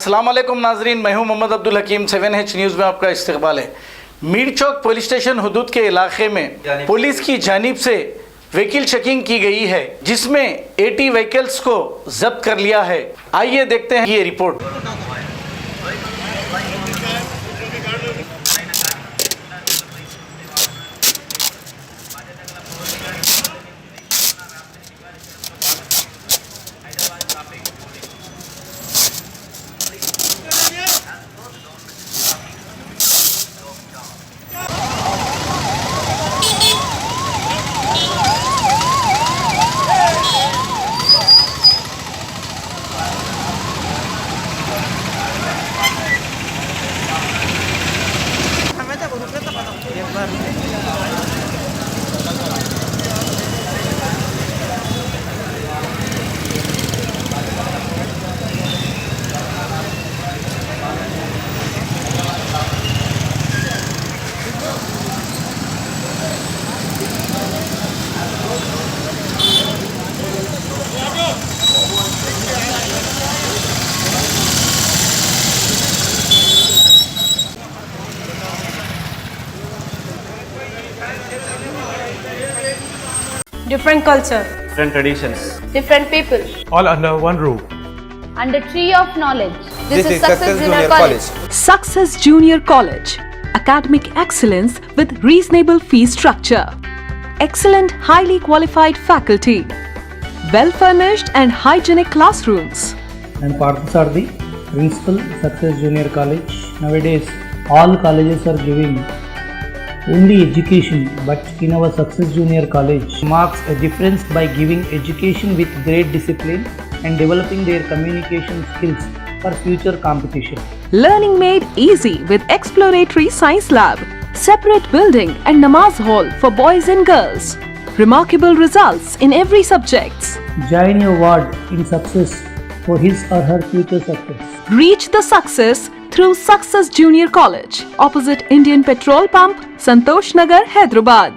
अस्सलाम वालेकुम नाजरीन, मैं हूं मोहम्मद अब्दुल हकीम। 7H न्यूज़ में आपका इस्तकबाल है। मीर चौक पुलिस स्टेशन हुदूद के इलाके में पुलिस की जानिब से व्हीकल चेकिंग की गई है, जिसमें 80 व्हीकल्स को जब्त कर लिया है। आइए देखते हैं ये report. Different culture, different traditions, different people, all under one roof. under tree of knowledge. This is Success Junior College. Success Junior College. Academic excellence with reasonable fee structure. Excellent, highly qualified faculty. Well-furnished and hygienic classrooms. And Parthasarthi, Principal, Success Junior College. Nowadays, all colleges are giving only education, but in our Success Junior College marks a difference by giving education with great discipline and developing their communication skills for future competition. Learning made easy with exploratory science lab, separate building and namaz hall for boys and girls. Remarkable results in every subjects. Join your ward in success for his or her future success. Reach the success through Success Junior College, opposite Indian Petrol Pump, Santosh Nagar, Hyderabad.